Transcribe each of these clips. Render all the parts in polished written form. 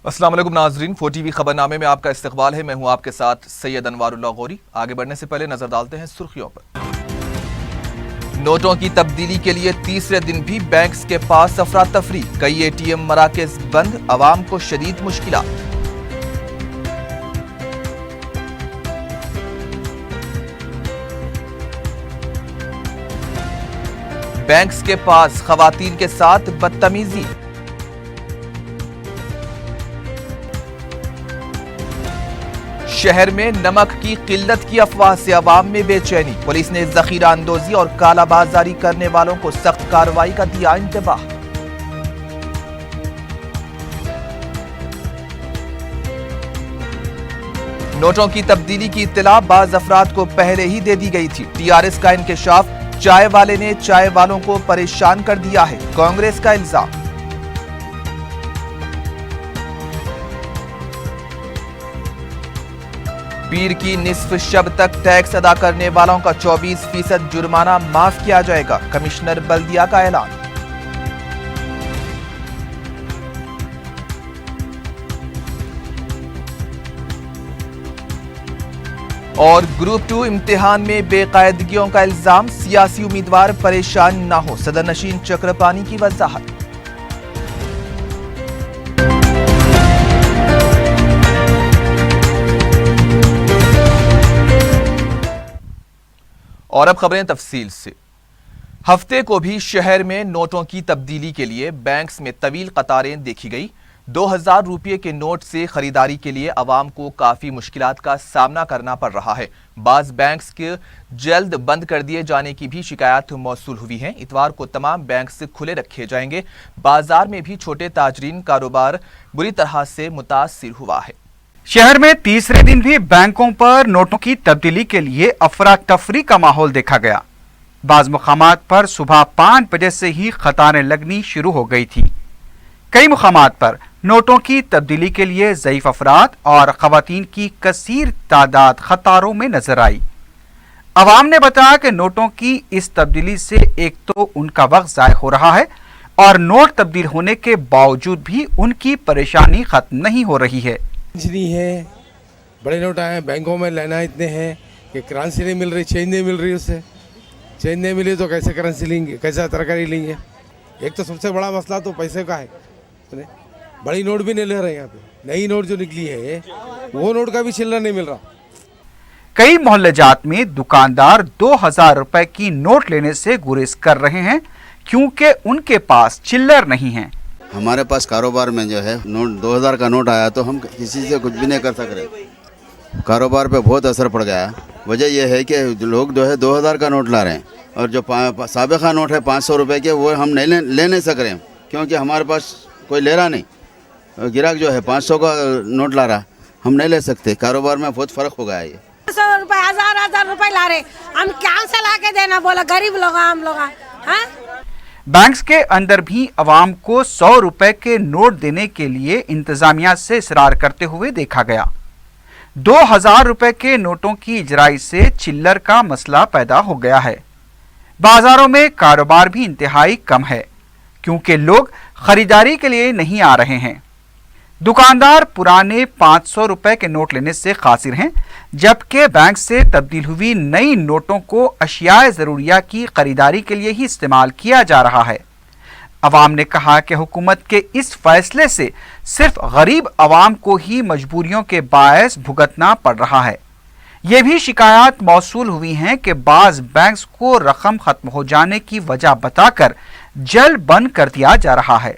अस्सलाम वालेकुम नाजरीन, 4TV खबरनामे में आपका इस्तकबाल है। मैं हूं आपके साथ सैयद अनवारुल्लाह गौरी। आगे बढ़ने से पहले नजर डालते हैं सुर्खियों पर। नोटों की तब्दीली के लिए तीसरे दिन भी बैंक्स के पास अफरा तफरी, कई एटीएम मराकज बंद, अवाम को शदीद मुश्किलात। बैंक्स के पास खवातीन के साथ बदतमीजी। शहर में नमक की किल्लत की अफवाह से अवाम में बेचैनी, पुलिस ने जखीरा अंदोजी और कालाबाजारी करने वालों को सख्त कार्रवाई का दिया इंतबाह। नोटों की तब्दीली की इत्तला बाज अफराद को पहले ही दे दी गई थी। टीआरएस का इंकशाफ, चाय वाले ने चाय वालों को परेशान कर दिया है, कांग्रेस का इल्जाम। पीर की निस्फ शब तक टैक्स अदा करने वालों का 24% जुर्माना माफ किया जाएगा, कमिश्नर बल्दिया का ऐलान। और ग्रुप 2 इम्तिहान में बेकायदगियों का इल्जाम, सियासी उम्मीदवार परेशान न हो, सदर नशीन चक्रपानी की वजाहत। और अब खबरें तफसील से। हफ्ते को भी शहर में नोटों की तब्दीली के लिए बैंक्स में तवील कतारें देखी गई। 2000 रुपये के नोट से खरीदारी के लिए अवाम को काफ़ी मुश्किलात का सामना करना पड़ रहा है। बाज़ बैंक्स के जल्द बंद कर दिए जाने की भी शिकायत मौसूल हुई है। इतवार को तमाम बैंक्स खुले रखे जाएंगे। बाजार में भी छोटे ताजरीन कारोबार बुरी तरह से मुतासिर हुआ है। शहर में तीसरे दिन भी बैंकों पर नोटों की तब्दीली के लिए अफरा तफरी का माहौल देखा गया। बाज मुकामात पर सुबह 5 बजे से ही कतारें लगनी शुरू हो गई थी। कई मुकामात पर नोटों की तब्दीली के लिए ज़ईफ अफराद और खवातीन की कसीर तादाद कतारों में नजर आई। अवाम ने बताया कि नोटों की इस तब्दीली से एक तो उनका वक्त ज़ाय हो रहा है और नोट तब्दील होने के बावजूद भी उनकी परेशानी खत्म नहीं हो रही है। नहीं है, बड़े नोट आए हैं, बैंकों में लेना इतने हैं कि करेंसी नहीं मिल रही, चेंज नहीं मिल रही, उससे चेंज नहीं मिली तो कैसे करेंसी लेंगे, कैसे तरकारी लेंगे। एक तो सबसे बड़ा मसला तो पैसे का है। बड़ी नोट भी नहीं ले रहे यहाँ पे। नई नोट जो निकली है वो नोट का भी चिल्लर नहीं मिल रहा। कई मोहल्ले जात में दुकानदार 2000 रुपए की नोट लेने से गुरेज कर रहे हैं क्योंकि उनके पास चिल्लर नहीं है। हमारे पास कारोबार में जो है नोट 2000 का नोट आया तो हम किसी से कुछ भी नहीं कर सक रहे। कारोबार पे बहुत असर पड़ गया। वजह यह है कि लोग जो है 2000 का नोट ला रहे हैं और जो साबिक़ा नोट है 500 रुपये के वो हम नहीं ले नहीं सक रहे हैं क्योंकि हमारे पास कोई ले रहा नहीं। गिराहक जो है 500 का नोट ला रहा, हम नहीं ले सकते। कारोबार में बहुत फ़र्क हो गया है। 100 रुपये 1000 रुपये ला रहे, हम क्या से ला के देना, बोला गरीब लोग हम लोग हैं। बैंक्स के अंदर भी अवाम को 100 रुपए के नोट देने के लिए इंतजामिया से इसरार करते हुए देखा गया। 2000 रुपए के नोटों की इजराई से चिल्लर का मसला पैदा हो गया है। बाजारों में कारोबार भी इंतहाई कम है क्योंकि लोग खरीदारी के लिए नहीं आ रहे हैं। दुकानदार पुराने 500 रुपए के नोट लेने से कासिर हैं, जबकि बैंक से तब्दील हुई नई नोटों को अशियाए ज़रूरिया की खरीदारी के लिए ही इस्तेमाल किया जा रहा है। अवाम ने कहा कि हुकूमत के इस फैसले से सिर्फ गरीब अवाम को ही मजबूरियों के बायस भुगतना पड़ रहा है। ये भी शिकायत मौसूल हुई हैं कि बाज़ बैंक्स को रकम खत्म हो जाने की वजह बताकर जल्द बंद कर दिया जा रहा है।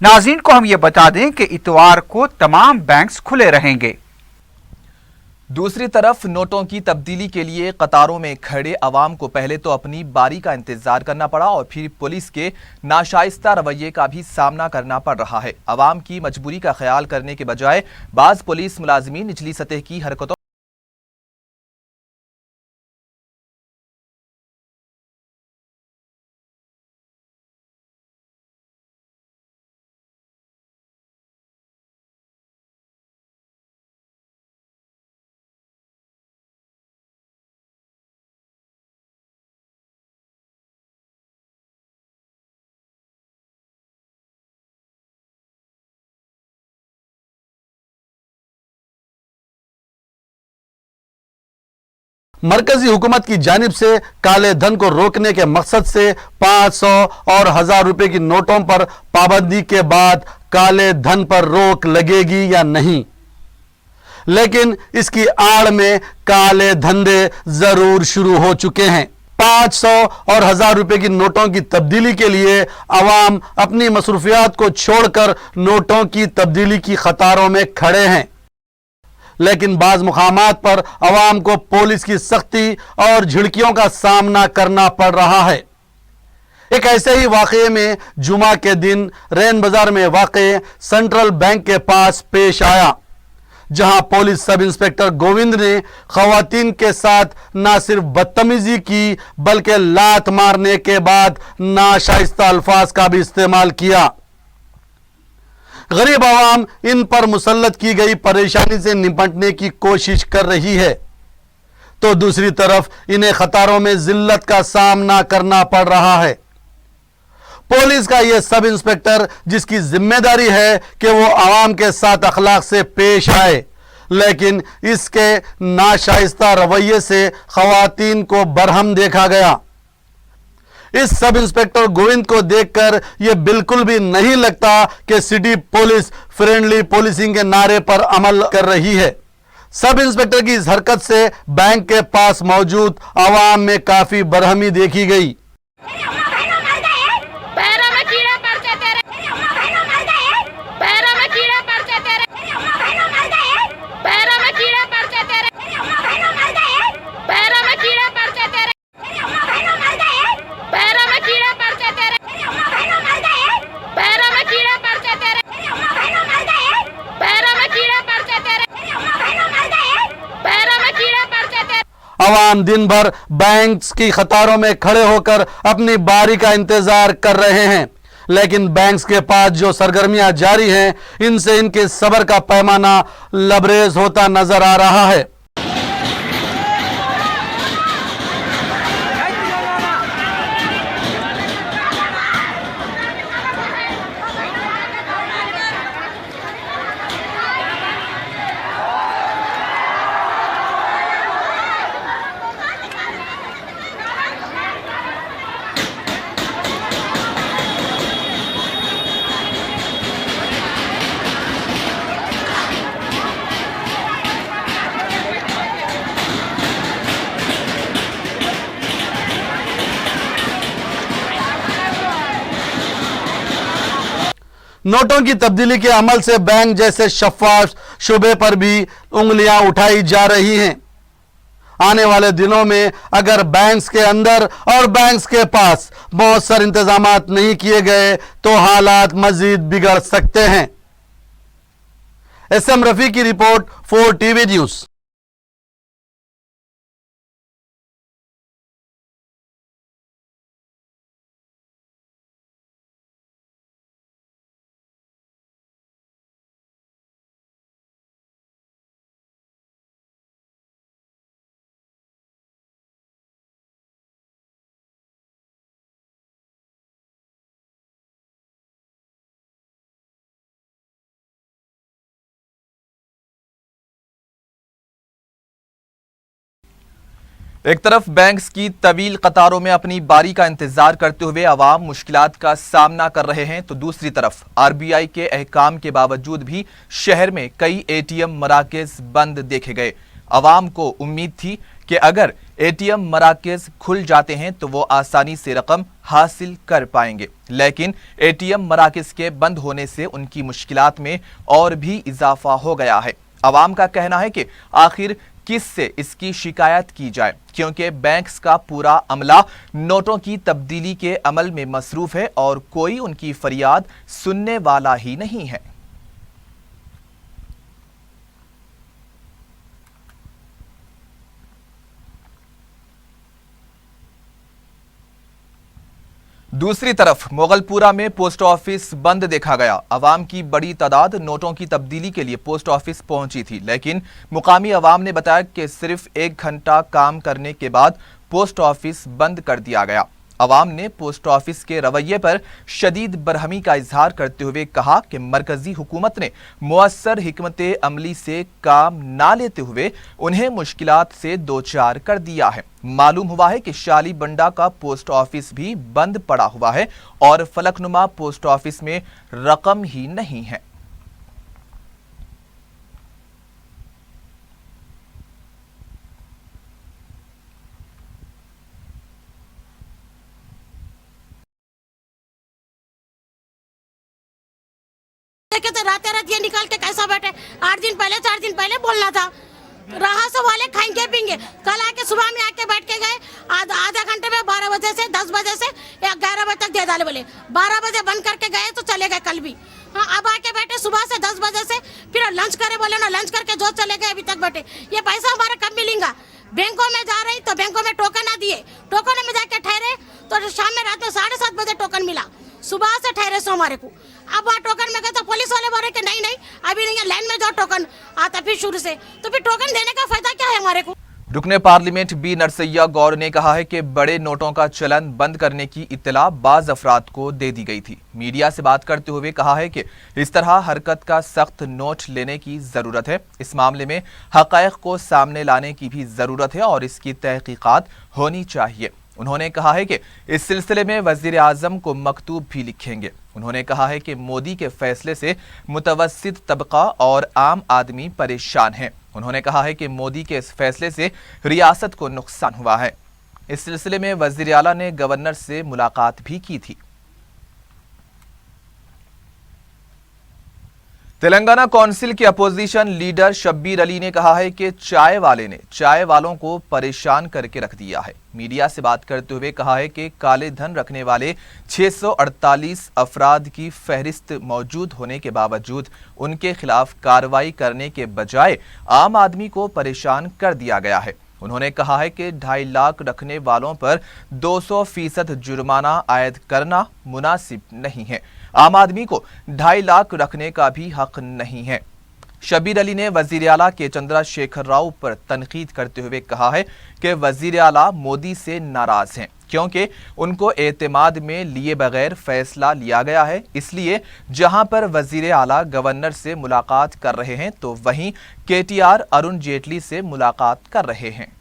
नाज़रीन को हम ये बता दें कि इतवार को तमाम बैंक्स खुले रहेंगे। दूसरी तरफ नोटों की तब्दीली के लिए कतारों में खड़े अवाम को पहले तो अपनी बारी का इंतजार करना पड़ा और फिर पुलिस के नाशाइस्ता रवैये का भी सामना करना पड़ रहा है। अवाम की मजबूरी का ख्याल करने के बजाय बाज़ पुलिस मुलाजिमीन निचली सतह की हरकतों मरकजी हुकूमत की जानिब से काले धन को रोकने के मकसद से 500 और 1000 रुपए की नोटों पर पाबंदी के बाद काले धन पर रोक लगेगी या नहीं, लेकिन इसकी आड़ में काले धंधे जरूर शुरू हो चुके हैं। 500 और 1000 रुपए की नोटों की तब्दीली के लिए अवाम अपनी मसरूफियात को छोड़कर नोटों की तब्दीली की कतारों में खड़े हैं, लेकिन बाज मुकामात पर अवाम को पुलिस की सख्ती और झिड़कियों का सामना करना पड़ रहा है। एक ऐसे ही वाक़े में जुमा के दिन रैन बाजार में वाक़े सेंट्रल बैंक के पास पेश आया, जहां पुलिस सब इंस्पेक्टर गोविंद ने खवातीन के साथ न सिर्फ बदतमीजी की बल्कि लात मारने के बाद नाशाइस्ता अल्फाज का भी इस्तेमाल किया। गरीब आवाम इन पर मुसल्लत की गई परेशानी से निपटने की कोशिश कर रही है, तो दूसरी तरफ इन्हें खतरों में जिल्लत का सामना करना पड़ रहा है। पुलिस का यह सब इंस्पेक्टर जिसकी जिम्मेदारी है कि वो आवाम के साथ अखलाक से पेश आए, लेकिन इसके नाशाइस्ता रवैये से खवातीन को बरहम देखा गया। इस सब इंस्पेक्टर गोविंद को देखकर यह बिल्कुल भी नहीं लगता कि सिटी पुलिस फ्रेंडली पुलिसिंग के नारे पर अमल कर रही है। सब इंस्पेक्टर की इस हरकत से बैंक के पास मौजूद आवाम में काफी बरहमी देखी गई। अवाम दिन भर बैंक्स की कतारों में खड़े होकर अपनी बारी का इंतजार कर रहे हैं, लेकिन बैंक्स के पास जो सरगर्मियां जारी हैं, इनसे इनके सब्र का पैमाना लबरेज होता नजर आ रहा है। नोटों की तब्दीली के अमल से बैंक जैसे शफाफ शुबे पर भी उंगलियां उठाई जा रही हैं। आने वाले दिनों में अगर बैंक्स के अंदर और बैंक्स के पास मौसर इंतजामात नहीं किए गए तो हालात मजीद बिगड़ सकते हैं। SM रफी की रिपोर्ट 4 TV न्यूज। एक तरफ बैंक्स की तवील कतारों में अपनी बारी का इंतजार करते हुए अवाम मुश्किलात का सामना कर रहे हैं, तो दूसरी तरफ RBI के अहकाम के बावजूद भी शहर में कई ATM मराकज़ बंद देखे गए। अवाम को उम्मीद थी कि अगर ATM मराकज़ खुल जाते हैं तो वो आसानी से रकम हासिल कर पाएंगे, लेकिन ATM मराकज़ के बंद होने से उनकी मुश्किलात में और भी इजाफा हो गया है। अवाम का कहना है कि आखिर किस से इसकी शिकायत की जाए, क्योंकि बैंक्स का पूरा अमला नोटों की तब्दीली के अमल में मसरूफ है और कोई उनकी फरियाद सुनने वाला ही नहीं है। दूसरी तरफ मोगलपुरा में पोस्ट ऑफिस बंद देखा गया। अवाम की बड़ी तादाद नोटों की तब्दीली के लिए पोस्ट ऑफिस पहुंची थी, लेकिन मुकामी अवाम ने बताया कि सिर्फ 1 घंटा काम करने के बाद पोस्ट ऑफिस बंद कर दिया गया। अवाम ने पोस्ट ऑफिस के रवैये पर शदीद बरहमी का इजहार करते हुए कहा कि मरकजी हुकूमत ने मुअस्सर हिकमत अमली से काम ना लेते हुए उन्हें मुश्किलात से दो चार कर दिया है। मालूम हुआ है कि शाली बंडा का पोस्ट ऑफिस भी बंद पड़ा हुआ है और फलकनुमा पोस्ट ऑफिस में रकम ही नहीं है। तो रात ये निकाल के कैसा बैठे, 8 दिन पहले 4 दिन पहले बोलना था। रहा वाले खाएंगे पीएंगे, कल आके सुबह में आके बैठ के गए, आधा घंटे में 12 बजे से 10 बजे से या 11 बजे तक दे डाले, बोले 12 बजे बंद करके गए तो चले गए कल भी। हाँ, अब आके बैठे सुबह से 10 बजे से, फिर लंच करे बोले ना, लंच करके जो चले गए अभी तक बैठे। ये पैसा हमारा कब मिलेगा? बैंकों में जा रही तो बैंकों में टोकन ना दिए, टोकन में जाके ठहरे तो शाम में रात में 7:30 बजे टोकन मिला, सुबह से ठहरे सो हमारे को। अब वहाँ टोकन में गए तो पुलिस वाले बोले कि नहीं अभी नहीं है, लाइन में जाओ, टोकन आता फिर शुरू से। तो फिर टोकन देने का फायदा क्या है हमारे को? रुकने पार्लियामेंट बी नरसैया गौर ने कहा है कि बड़े नोटों का चलन बंद करने की इत्तला बाज अफराद को दे दी गई थी। मीडिया से बात करते हुए कहा है कि इस तरह हरकत का सख्त नोट लेने की जरूरत है। इस मामले में हक़ाइक़ को सामने लाने की भी जरूरत है और इसकी तहकीकात होनी चाहिए। उन्होंने कहा है कि इस सिलसिले में वज़ीर आज़म को मकतूब भी लिखेंगे। उन्होंने कहा है कि मोदी के फैसले से मुतवस्सित तबका और आम आदमी परेशान है। उन्होंने कहा है कि मोदी के इस फैसले से रियासत को नुकसान हुआ है। इस सिलसिले में वज़ीर आला ने गवर्नर से मुलाकात भी की थी। तेलंगाना कौंसिल के अपोजिशन लीडर शब्बीर अली ने कहा है कि चाय वाले ने चाय वालों को परेशान करके रख दिया है। मीडिया से बात करते हुए कहा है कि काले धन रखने वाले 648 अफराद की फहरिस्त मौजूद होने के बावजूद उनके खिलाफ कार्रवाई करने के बजाय आम आदमी को परेशान कर दिया गया है। उन्होंने कहा है कि 2.5 लाख रखने वालों पर 200% जुर्माना आयद करना मुनासिब नहीं है। आम आदमी को 2.5 लाख रखने का भी हक नहीं है। शब्बीर अली ने वज़ीर आला के चंद्रशेखर राव पर तनकीद करते हुए कहा है कि वज़ीर आला मोदी से नाराज हैं क्योंकि उनको एतमाद में लिए बगैर फैसला लिया गया है। इसलिए जहां पर वज़ीर आला गवर्नर से मुलाकात कर रहे हैं तो वहीं KTR अरुण जेटली से मुलाकात कर रहे हैं।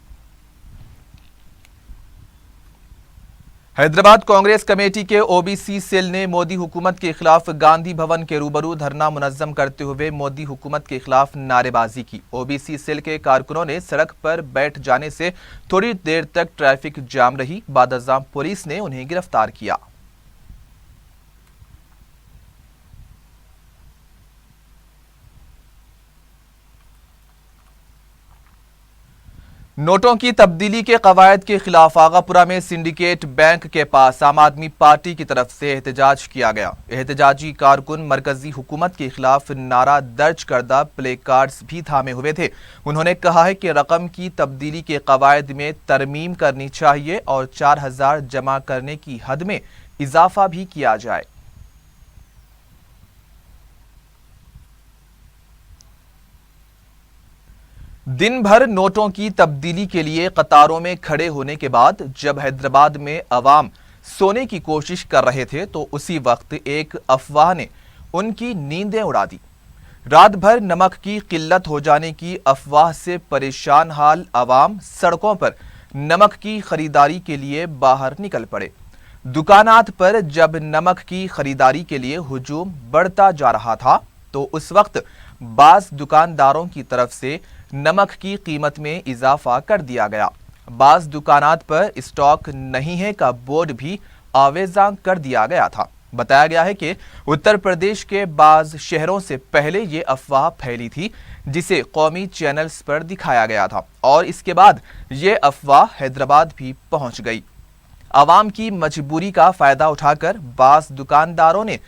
हैदराबाद कांग्रेस कमेटी के OBC सेल ने मोदी हुकूमत के खिलाफ गांधी भवन के रूबरू धरना मुनज़्ज़म करते हुए मोदी हुकूमत के खिलाफ नारेबाजी की। OBC सेल के कारकुनों ने सड़क पर बैठ जाने से थोड़ी देर तक ट्रैफिक जाम रही। बाद-अज़ां पुलिस ने उन्हें गिरफ्तार किया। नोटों की तब्दीली के कवायद के खिलाफ आगापुरा में सिंडिकेट बैंक के पास आम आदमी पार्टी की तरफ से एहतजाज किया गया। एहतजाजी कारकुन मरकजी हुकूमत के खिलाफ नारा दर्ज करदा प्ले कार्ड्स भी थामे हुए थे। उन्होंने कहा है कि रकम की तब्दीली के कवायद में तरमीम करनी चाहिए और 4000 जमा करने की हद में इजाफा भी किया जाए। दिन भर नोटों की तब्दीली के लिए कतारों में खड़े होने के बाद जब हैदराबाद में अवाम सोने की कोशिश कर रहे थे तो उसी वक्त एक अफवाह ने उनकी नींदें उड़ा दी। रात भर नमक की किल्लत हो जाने की अफवाह से परेशान हाल अवाम सड़कों पर नमक की खरीदारी के लिए बाहर निकल पड़े। दुकानात पर जब नमक की खरीदारी के लिए हुजूम बढ़ता जा रहा था तो उस वक्त बाज दुकानदारों की तरफ से नमक की कीमत में इजाफा कर दिया गया। बाज दुकानात पर स्टॉक नहीं है का बोर्ड भी आवेजा कर दिया गया था। बताया गया है कि उत्तर प्रदेश के बाज शहरों से पहले ये अफवाह फैली थी जिसे कौमी चैनल्स पर दिखाया गया था और इसके बाद ये अफवाह हैदराबाद भी पहुंच गई। आवाम की मजबूरी का फायदा उठाकर बाज दुकानदारों ने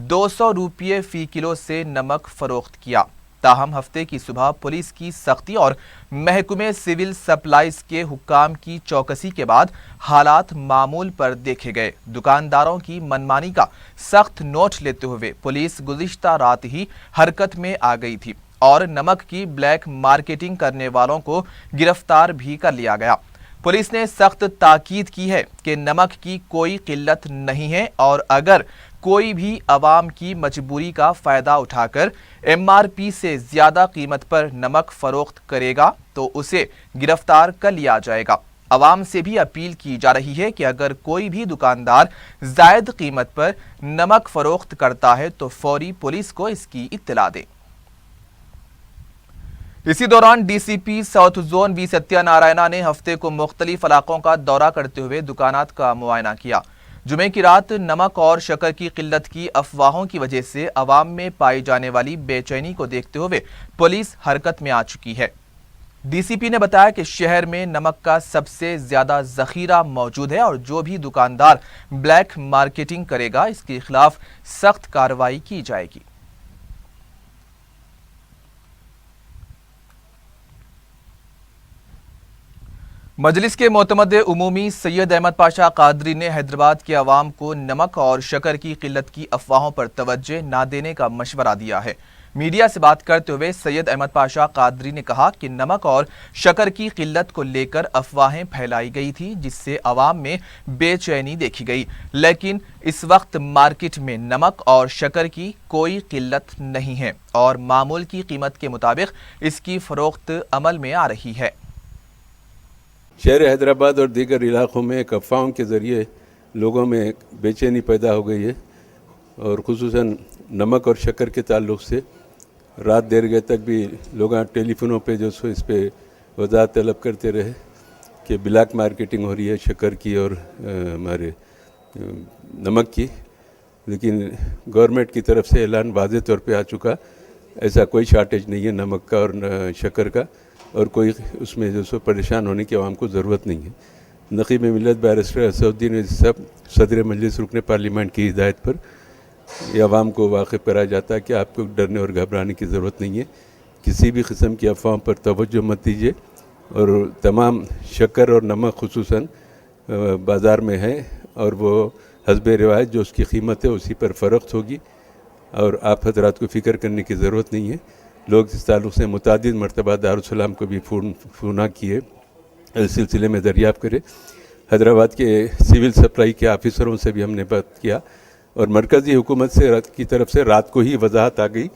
200 रुपये फी किलो से नमक फरोख्त किया। ताहम हफ्ते की सुबह पुलिस की सख्ती और महकमे सिविल सप्लाईज के हुक्काम की चौकसी के बाद हालात मामूल पर देखे गए। दुकानदारों की मनमानी का सख्त नोट लेते हुए पुलिस गुज़िश्ता रात ही हरकत में आ गई थी और नमक की ब्लैक मार्केटिंग करने वालों को गिरफ्तार भी कर लिया गया। पुलिस ने सख्त ताकीद की है कि नमक की कोई किल्लत नहीं है और अगर कोई भी आवाम की मजबूरी का फायदा उठाकर MRP से ज्यादा कीमत पर नमक फरोख्त करेगा तो उसे गिरफ्तार कर लिया जाएगा। आवाम से भी अपील की जा रही है कि अगर कोई भी दुकानदार जायद कीमत पर नमक फरोख्त करता है तो फौरी पुलिस को इसकी इत्तला दे। इसी दौरान DCP साउथ जोन V सत्यानारायणा ने हफ्ते को मुख्तलिफ इलाकों का दौरा करते हुए दुकानात का मुआयना किया। जुमे की रात नमक और शक्कर की किल्लत की अफवाहों की वजह से अवाम में पाई जाने वाली बेचैनी को देखते हुए पुलिस हरकत में आ चुकी है। DCP ने बताया कि शहर में नमक का सबसे ज्यादा जखीरा मौजूद है और जो भी दुकानदार ब्लैक मार्केटिंग करेगा इसके खिलाफ सख्त कार्रवाई की जाएगी। मजलिस के मोतमद उमूमी सैयद अहमद पाशा कादरी ने हैदराबाद के अवाम को नमक और शक्कर की किल्लत की अफवाहों पर तवज्जो न देने का मशवरा दिया है। मीडिया से बात करते हुए सैयद अहमद पाशा कादरी ने कहा कि नमक और शक्कर की किल्लत को लेकर अफवाहें फैलाई गई थी जिससे अवाम में बेचैनी देखी गई, लेकिन इस वक्त मार्केट में नमक और शक्कर की कोई किल्लत नहीं है और मामूल की कीमत के मुताबिक इसकी फरोख्त अमल में आ रही है। शहर हैदराबाद और दीगर इलाक़ों में एक अफ़वाहों के ज़रिए लोगों में बेचैनी पैदा हो गई है और ख़ुसूसन नमक और शक्कर के ताल्लुक़ से रात देर गए तक भी लोग टेलीफोनों पे जो सो इस पर वजाहत तलब करते रहे कि ब्लैक मार्केटिंग हो रही है शक्कर की और हमारे नमक की, लेकिन गवर्नमेंट की तरफ से ऐलान वाज़ेह तौर पे आ चुका, ऐसा कोई शार्टेज नहीं है नमक का और शक्कर का और कोई उसमें जो सो परेशान होने की आवाम को ज़रूरत नहीं है। नक़ीब मिल्लत बैरिस्टर असदुद्दीन सब सदर मजलिस रुकन पार्लियामेंट की हिदायत पर ये आवाम को वाक़िफ़ कराया जाता है कि आपको डरने और घबराने की ज़रूरत नहीं है। किसी भी किस्म की अफवाहों पर तवज्जो मत दीजिए और तमाम शक्कर और नमक खुसूसन बाज़ार में है और वो हस्बे रिवायत जो उसकी कीमत है उसी पर फ़रोख्त होगी और आप हज़रात को फ़िक्र करने की ज़रूरत नहीं है। लोग इस ताल्लुक़ से मुतादिद मरतबा दारुस्सलाम को भी फ़ोन किए, इस सिलसिले में दरियाफ़्त करे। हैदराबाद के सिविल सप्लाई के ऑफिसरों से भी हमने बात किया और मरकज़ी हुकूमत से की तरफ से रात को ही वजाहत आ गई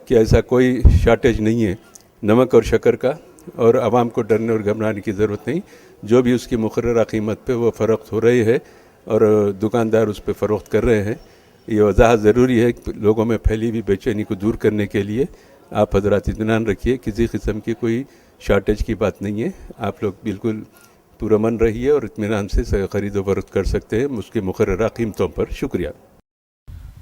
कि ऐसा कोई शार्टेज नहीं है नमक और शक्कर का और आवाम को डरने और घबराने की ज़रूरत नहीं। जो भी उसकी मुकर्ररा कीमत पे वो फ़रोख्त हो रही है और दुकानदार उस पर फ़रोख्त कर रहे हैं। ये वजाहत ज़रूरी है लोगों में फैली हुई बेचैनी को दूर करने के लिए। आप हज़रात इत्मीनान रखिए, किसी किस्म की कोई शार्टेज की बात नहीं है। आप लोग बिल्कुल पुरअमन रहिए और इत्मीनान से ख़रीद फरोख्त कर सकते हैं उसकी मुकर्ररा कीमतों पर। शुक्रिया।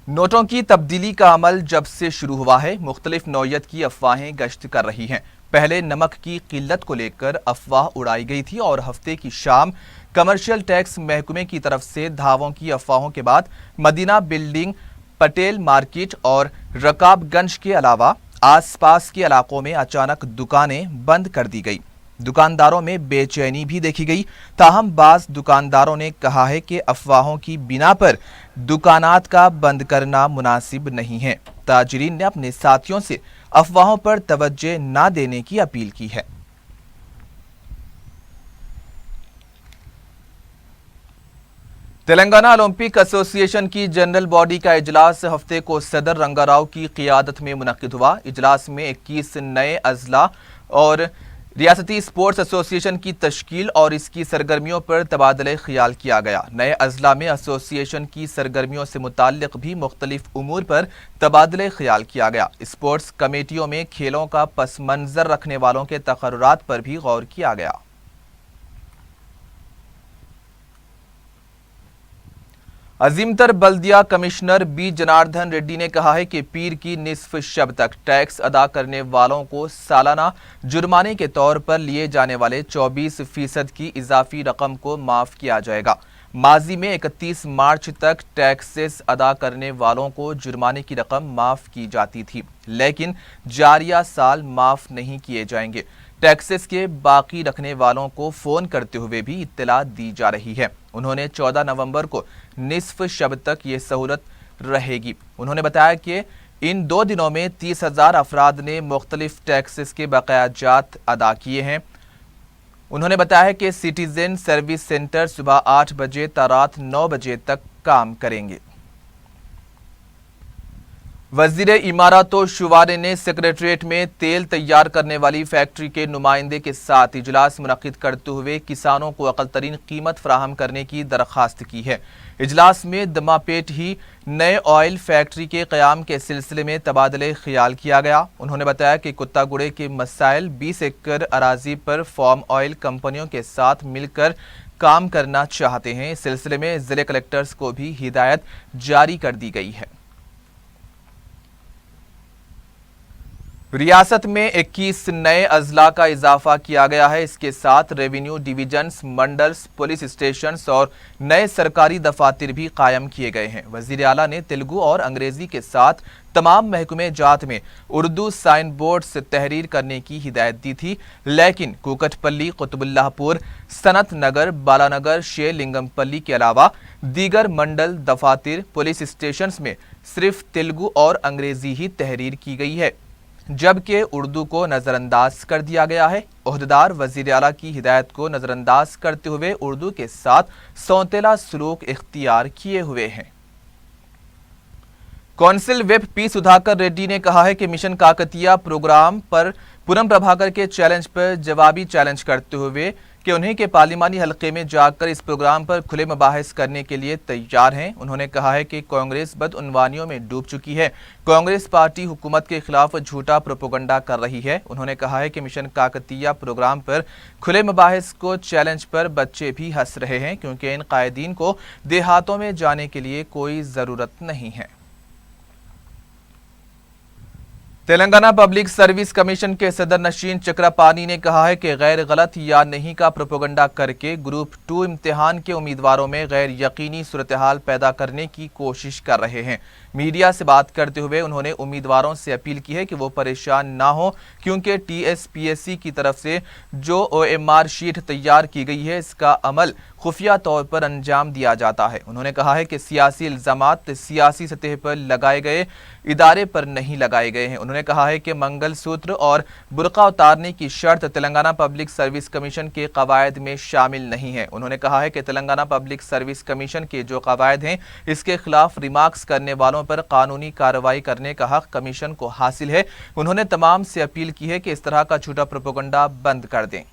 नोटों की तब्दीली का अमल जब से शुरू हुआ है मुख्तलिफ नौयत की अफवाहें गश्त कर रही हैं। पहले नमक की किल्लत को लेकर अफवाह उड़ाई गई थी और हफ्ते की शाम कमर्शियल टैक्स महकमे की तरफ से धावों की अफवाहों के बाद मदीना बिल्डिंग, पटेल मार्केट और रकाबगंज के अलावा आसपास के इलाकों में अचानक दुकानें बंद कर दी गई। दुकानदारों में बेचैनी भी देखी गई। ताहम बाज़ दुकानदारों ने कहा है कि अफवाहों की बिना पर दुकानात का बंद करना मुनासिब नहीं है। ताजरीन ने अपने साथियों से अफवाहों पर तवज्जो न देने की अपील की है। तेलंगाना ओलंपिक एसोसिएशन की जनरल बॉडी का इजलास हफ्ते को सदर रंगाराव की क़ियादत में मुनक्किद हुआ। इजलास में 21 नए अजला और रियासती स्पोर्ट्स एसोसिएशन की तश्कील और इसकी सरगर्मियों पर तबादले ख्याल किया गया। नए अजला में एसोसिएशन की सरगर्मियों से मुताल्लिक भी मुख्तलिफ उमूर पर तबादले ख्याल किया गया। स्पोर्ट्स कमेटियों में खेलों का पस मंज़र रखने वालों के तकर्रुरात पर भी गौर किया गया। अजीमतर बल्दिया कमिश्नर बी जनार्दन रेड्डी ने कहा है कि पीर की निस्फ शब तक टैक्स अदा करने वालों को सालाना जुर्माने के तौर पर लिए जाने वाले 24% की इजाफी रकम को माफ़ किया जाएगा। माजी में 31 मार्च तक टैक्सेस अदा करने वालों को जुर्माने की रकम माफ़ की जाती थी, लेकिन जारिया साल माफ़ नहीं किए जाएंगे। टैक्सेस के बाकी रखने वालों को फ़ोन करते हुए भी इत्तला दी जा रही है। उन्होंने 14 नवंबर को निस्फ शब तक ये सहूलत रहेगी। उन्होंने बताया कि इन 2 दिनों में 30,000 अफराद ने मुख्तलिफ टैक्सेस के बकायाजात अदा किए हैं। उन्होंने बताया कि सिटीजन सर्विस सेंटर सुबह 8 बजे ता रात 9 बजे तक काम करेंगे। वजीर इमारत और शुमारे ने सेक्रेटरीट में तेल तैयार करने वाली फैक्ट्री के नुमाइंदे के साथ इजलास मुनक्किद करते हुए किसानों को अक़ल तरीन कीमत फराहम करने की दरख्वास्त की है। इजलास में दमापेट ही नए ऑयल फैक्ट्री के क़याम के सिलसिले में तबादले ख्याल किया गया। उन्होंने बताया कि कुत्तागुड़े के मसाइल 20 एकड़ अराजी पर फार्म ऑयल कंपनियों के साथ मिलकर काम करना चाहते हैं। इस सिलसिले में जिले कलेक्टर्स को भी हिदायत जारी कर दी गई है। रियासत में 21 नए अजला का इजाफा किया गया है। इसके साथ revenue divisions, mandals, police stations और नए सरकारी दफातर भी कायम किए गए हैं। वजीर आला ने तेलुगु और अंग्रेजी के साथ तमाम महकमे जात में उर्दू साइन बोर्ड्स तहरीर करने की हिदायत दी थी, लेकिन कुकटपल्ली, कुतुबुल्लाहपुर, सनत नगर, बालानगर, शेरलिंगमपल्ली के अलावा दीगर मंडल, दफातर, पुलिस स्टेशंस में सिर्फ तेलुगु और अंग्रेजी ही तहरीर की गई है, जबकि उर्दू को नज़रअंदाज कर दिया गया है। ओहदेदार वज़ीर आला की हिदायत को नज़रअंदाज करते हुए उर्दू के साथ सौतेला सलूक इख्तियार किए हुए हैं। Council whip P Sudhakar Reddy ने कहा है कि मिशन काकतिया प्रोग्राम पर पूनम प्रभाकर के चैलेंज पर जवाबी चैलेंज करते हुए कि उन्हें के पार्लिमानी हलके में जाकर इस प्रोग्राम पर खुले मबाहिस करने के लिए तैयार हैं। उन्होंने कहा है कि कांग्रेस बदउनवानियों में डूब चुकी है। कांग्रेस पार्टी हुकूमत के खिलाफ झूठा प्रोपेगेंडा कर रही है। उन्होंने कहा है कि मिशन काकतिया प्रोग्राम पर खुले मबाहिस को चैलेंज पर बच्चे भी हंस रहे हैं, क्योंकि इन कायदीन को देहातों में जाने के लिए कोई ज़रूरत नहीं है। तेलंगाना पब्लिक सर्विस कमीशन के सदर नशीन चक्रपानी ने कहा है कि गैर गलत या नहीं का प्रोपेगेंडा करके ग्रुप 2 इम्तिहान के उम्मीदवारों में गैर यकीनी सूरत-ए-हाल पैदा करने की कोशिश कर रहे हैं। मीडिया से बात करते हुए उन्होंने उम्मीदवारों से अपील की है कि वो परेशान ना हो, क्योंकि TSPSC की तरफ से जो OMR शीट तैयार की गई है, इसका अमल खुफिया तौर पर अंजाम दिया जाता है। उन्होंने कहा है कि सियासी इल्जामात सियासी सतह पर लगाए गए, इदारे पर नहीं लगाए गए हैं। उन्होंने कहा है कि मंगल सूत्र और बुर्का उतारने की शर्त तेलंगाना पब्लिक सर्विस कमीशन के कवायद में शामिल नहीं है। उन्होंने कहा है कि तेलंगाना पब्लिक सर्विस कमीशन के जो कवायद हैं, इसके खिलाफ रिमार्क्स करने वालों पर कानूनी कार्रवाई करने का हक कमीशन को हासिल है। उन्होंने तमाम से अपील की है कि इस तरह का झूठा प्रोपेगेंडा बंद कर दें।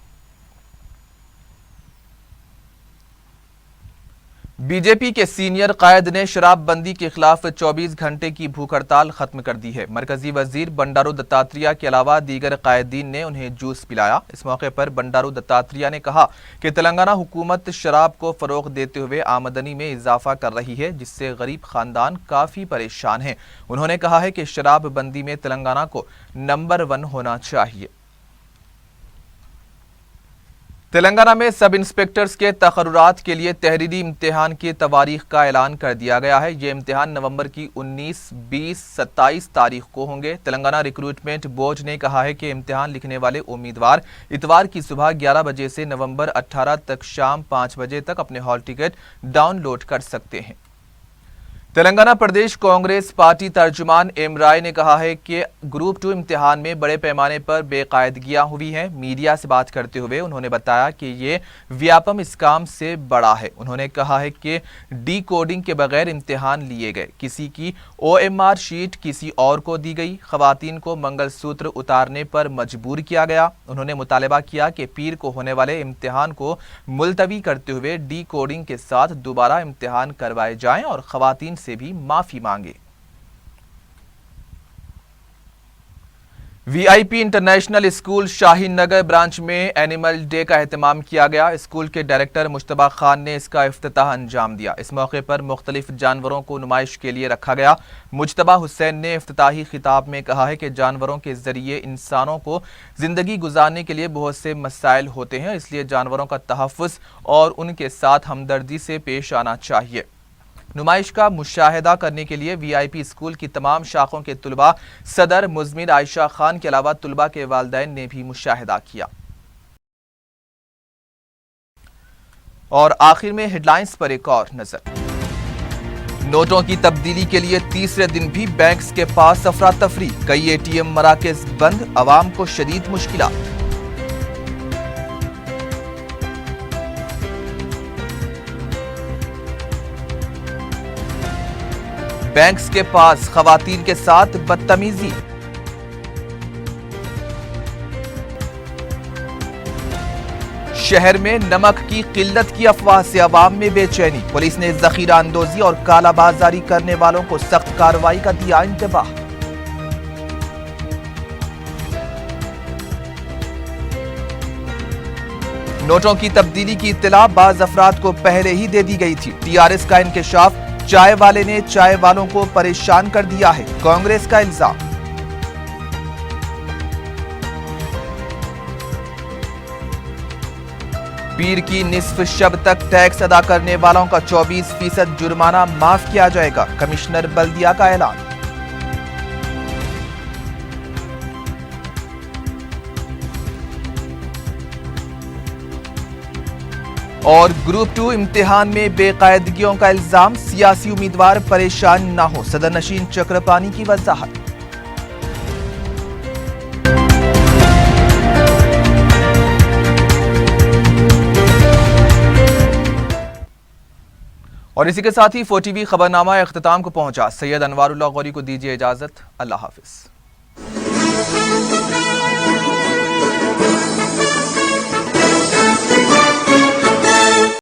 बीजेपी के सीनियर कायद ने शराबबंदी के खिलाफ 24 घंटे की भूख हड़ताल खत्म कर दी है। मरकजी वजीर बंडारू दत्तात्रेय के अलावा दीगर कायदीन ने उन्हें जूस पिलाया। इस मौके पर बंडारू दत्तात्रेय ने कहा कि तेलंगाना हुकूमत शराब को फरोग देते हुए आमदनी में इजाफा कर रही है, जिससे गरीब खानदान काफी परेशान हैं। उन्होंने कहा है कि शराबबंदी में तेलंगाना को नंबर 1 होना चाहिए। तेलंगाना में सब इंस्पेक्टर्स के तकर्रुरात के लिए तहरीरी इम्तिहान की तवारीख का ऐलान कर दिया गया है। ये इम्तिहान नवंबर की 19, 20, 27 तारीख को होंगे। तेलंगाना रिक्रूटमेंट बोर्ड ने कहा है कि इम्तिहान लिखने वाले उम्मीदवार इतवार की सुबह 11 बजे से नवंबर 18 तक शाम 5 बजे तक अपने हॉल टिकट डाउनलोड कर सकते हैं। तेलंगाना प्रदेश कांग्रेस पार्टी तर्जुमान एम राय ने कहा है कि ग्रुप 2 इम्तिहान में बड़े पैमाने पर बेकायदगियां हुई हैं। मीडिया से बात करते हुए उन्होंने बताया कि ये व्यापम इस काम से बड़ा है। उन्होंने कहा है कि डी कोडिंग के बगैर इम्तिहान लिए गए, किसी की OMR शीट किसी और को दी गई, खवातीन को मंगलसूत्र उतारने पर मजबूर किया गया। उन्होंने मुतालबा किया कि पीर को होने वाले इम्तिहान को मुलतवी करते हुए डी कोडिंग के साथ दोबारा इम्तिहान करवाए जाएं और खवातीन से भी माफी मांगे। VIP इंटरनेशनल स्कूल शाहीन नगर ब्रांच में एनिमल डे का एहतमाम किया गया। स्कूल के डायरेक्टर मुश्तबा खान ने इसका इफ्तिताह अंजाम दिया। इस मौके पर मुख्तलिफ जानवरों को नुमाइश के लिए रखा गया। मुज्तबा हुसैन ने इफ्तिताही खिताब में कहा है कि जानवरों के जरिए इंसानों को जिंदगी गुजारने के लिए बहुत से मसाइल होते हैं, इसलिए जानवरों का तहफ़्फ़ुज़ और उनके साथ हमदर्दी से पेश आना चाहिए। नुमाइश का मुशाहिदा करने के लिए VIP स्कूल की तमाम शाखों के तुलबा, सदर मुज़मिर आयशा खान के अलावा तुलबा के वालिदैन ने भी मुशाहिदा किया। और आखिर में हेडलाइंस पर एक और नजर। नोटों की तब्दीली के लिए तीसरे दिन भी बैंक्स के पास अफरा तफरी, कई ATM मराकज़ बंद, अवाम को शदीद मुश्किलात। बैंक्स के पास खवातीन के साथ बदतमीजी। शहर में नमक की किल्लत की अफवाह से अवाम में बेचैनी। पुलिस ने जखीरा अंदोजी और कालाबाजारी करने वालों को सख्त कार्रवाई का दिया इंतबाह। नोटों की तब्दीली की इत्तला बाज अफराद को पहले ही दे दी गई थी। टीआरएस का इंकशाफ, चाय वाले ने चाय वालों को परेशान कर दिया है, कांग्रेस का इल्जाम। पीर की निस्फ शब तक टैक्स अदा करने वालों का 24% जुर्माना माफ किया जाएगा, कमिश्नर बल्दिया का ऐलान। और ग्रुप 2 इम्तिहान में बेकायदगियों का इल्जाम, सियासी उम्मीदवार परेशान ना हो, सदर नशीन चक्रपानी की वजाहत। और इसी के साथ ही 4TV खबरनामा इख्तिताम को पहुंचा। सैयद अनवारुल्लाह गौरी को दीजिए इजाजत। अल्लाह हाफिज।